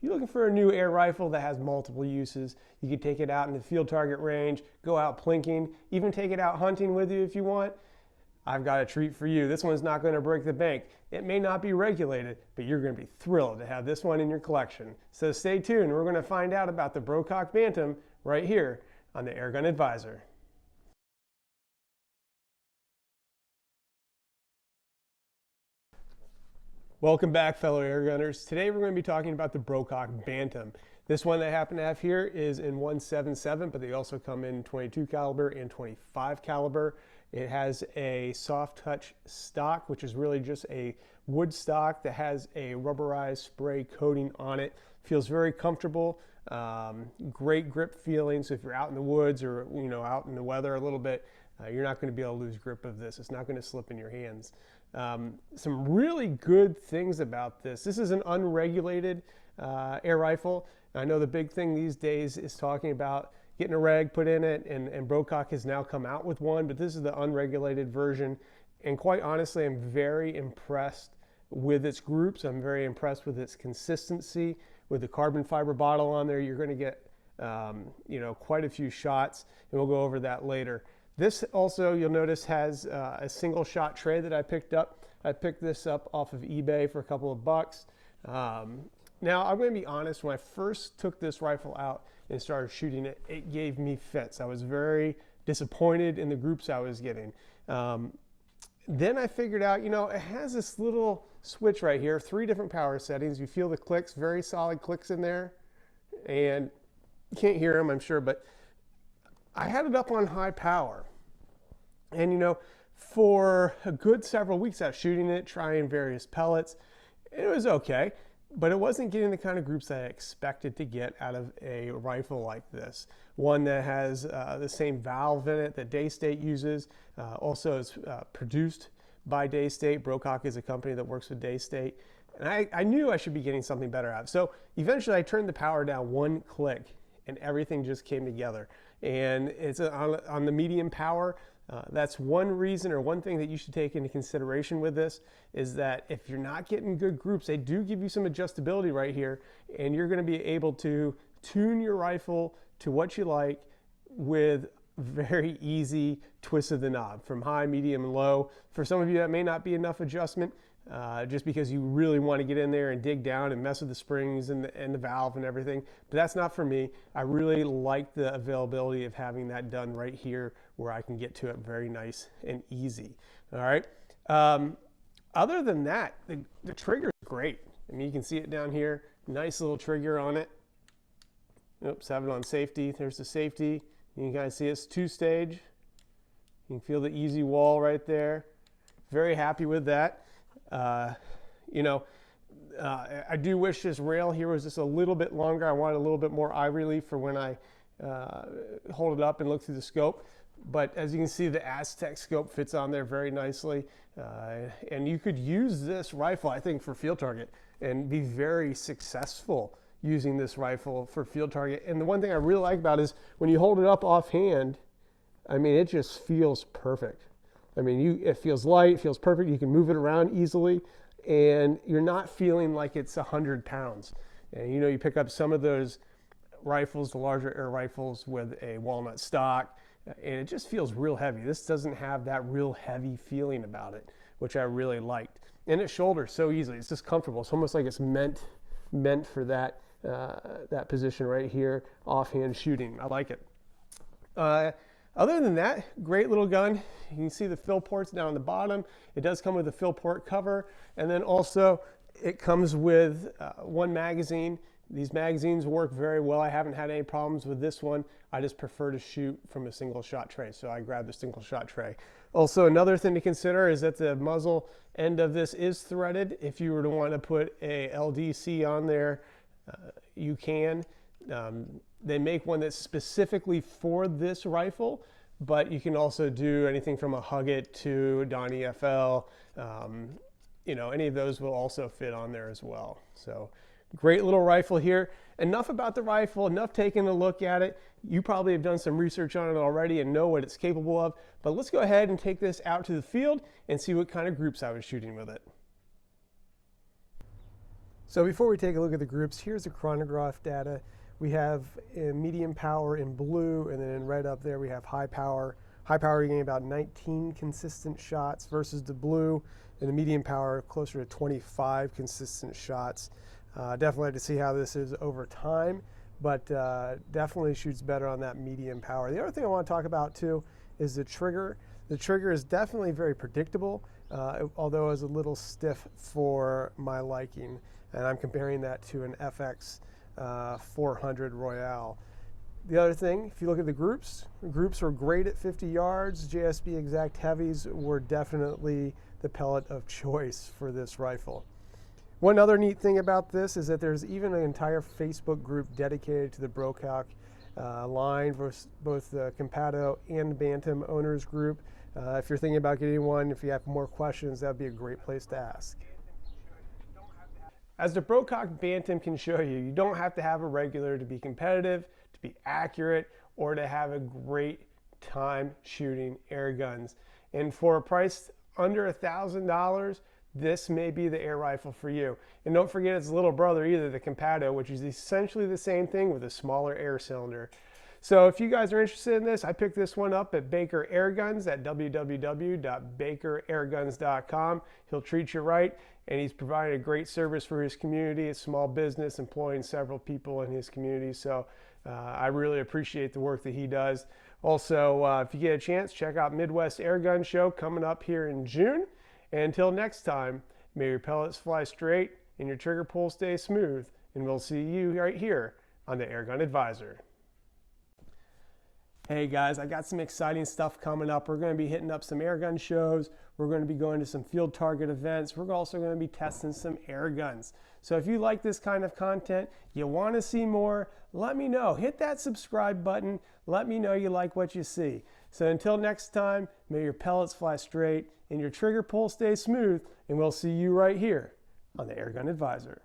you're looking for a new air rifle that has multiple uses. You could take it out in the field target range, go out plinking, even take it out hunting with you if you want. I've got a treat for you. This one's not going to break the bank. It may not be regulated, but you're going to be thrilled to have this one in your collection. So stay tuned. We're going to find out about the Brocock Bantam right here on the Airgun Advisor. Welcome back, fellow airgunners. Today we're going to be talking about the Brocock Bantam. This one that I happen to have here is in 177, but they also come in 22 caliber and 25 caliber. It has a soft touch stock, which is really just a wood stock that has a rubberized spray coating on it. Feels very comfortable, great grip feeling. So if you're out in the woods or out in the weather a little bit, you're not going to be able to lose grip of this. It's not going to slip in your hands. Some really good things about this. This is an unregulated air rifle. I know the big thing these days is talking about getting a reg put in it, and Brocock has now come out with one, but this is the unregulated version. And quite honestly, I'm very impressed with its groups. I'm very impressed with its consistency. With the carbon fiber bottle on there, you're going to get quite a few shots, and we'll go over that later. This also, you'll notice, has a single shot tray that I picked up. I picked this up off of eBay for a couple of bucks. Now, I'm going to be honest, when I first took this rifle out and started shooting it, it gave me fits. I was very disappointed in the groups I was getting. Then I figured out, it has this little switch right here, 3 different power settings. You feel the clicks, very solid clicks in there. And you can't hear them, I'm sure, but I had it up on high power. And for a good several weeks I was shooting it, trying various pellets. It was okay, but it wasn't getting the kind of groups that I expected to get out of a rifle like this. One that has the same valve in it that Daystate uses. Also is produced by Daystate. Brocock is a company that works with Daystate. And I knew I should be getting something better out of it. So eventually I turned the power down 1 click and everything just came together. And it's on the medium power. That's one reason, or one thing that you should take into consideration with this, is that if you're not getting good groups, they do give you some adjustability right here, and you're going to be able to tune your rifle to what you like with very easy twists of the knob from high, medium, and low. For some of you, that may not be enough adjustment, just because you really want to get in there and dig down and mess with the springs and the valve and everything. But that's not for me. I really like the availability of having that done right here where I can get to it very nice and easy. All right. Other than that, the trigger is great. I mean, you can see it down here. Nice little trigger on it. Oops, have it on safety. There's the safety. You can kind of see it's 2-stage. You can feel the easy wall right there. Very happy with that. I do wish this rail here was just a little bit longer. I wanted a little bit more eye relief for when I hold it up and look through the scope. But as you can see, the Aztec scope fits on there very nicely. And you could use this rifle, I think, for field target and be very successful using this rifle for field target. And the one thing I really like about it is when you hold it up offhand, I mean, it just feels perfect. I mean, it feels light, it feels perfect. You can move it around easily, and you're not feeling like it's 100 pounds. And you pick up some of those rifles, the larger air rifles with a walnut stock, and it just feels real heavy. This doesn't have that real heavy feeling about it, which I really liked. And it shoulders so easily. It's just comfortable. It's almost like it's meant for that that position right here, offhand shooting. I like it. Other than that, great little gun. You can see the fill ports down on the bottom. It does come with a fill port cover, and then also it comes with one magazine. These magazines work very well. I haven't had any problems with this one. I just prefer to shoot from a single shot tray, so I grabbed the single shot tray. Also, another thing to consider is that the muzzle end of this is threaded. If you were to want to put a LDC on there, you can. They make one that's specifically for this rifle, but you can also do anything from a Hug-It to a Donnie FL. Any of those will also fit on there as well. So great little rifle here. Enough about the rifle, enough taking a look at it. You probably have done some research on it already and know what it's capable of, but let's go ahead and take this out to the field and see what kind of groups I was shooting with it. So before we take a look at the groups, here's the chronograph data. We have medium power in blue, and then in red up there we have high power. High power, you're getting about 19 consistent shots versus the blue, and the medium power closer to 25 consistent shots. Definitely like to see how this is over time, but definitely shoots better on that medium power. The other thing I want to talk about too is the trigger. The trigger is definitely very predictable, although it's a little stiff for my liking. And I'm comparing that to an FX 400 Royale. The other thing, if you look at the groups were great at 50 yards. JSB Exact Heavies were definitely the pellet of choice for this rifle. One other neat thing about this is that there's even an entire Facebook group dedicated to the Brocock line, both the Compado and Bantam owners group. If you're thinking about getting one, if you have more questions, that would be a great place to ask. As the Brocock Bantam can show you, you don't have to have a regular to be competitive, to be accurate, or to have a great time shooting air guns. And for a price under $1,000, this may be the air rifle for you. And don't forget its little brother either, the Compado, which is essentially the same thing with a smaller air cylinder. So if you guys are interested in this, I picked this one up at Baker Airguns at www.bakerairguns.com. He'll treat you right, and he's providing a great service for his community, a small business employing several people in his community. So I really appreciate the work that he does. Also, if you get a chance, check out Midwest Airgun Show coming up here in June. And until next time, may your pellets fly straight and your trigger pull stay smooth, and we'll see you right here on the Airgun Advisor. Hey guys, I got some exciting stuff coming up. We're going to be hitting up some airgun shows. We're going to be going to some field target events. We're also going to be testing some air guns. So if you like this kind of content, you want to see more, let me know. Hit that subscribe button. Let me know you like what you see. So until next time, may your pellets fly straight and your trigger pull stay smooth, and we'll see you right here on the Airgun Advisor.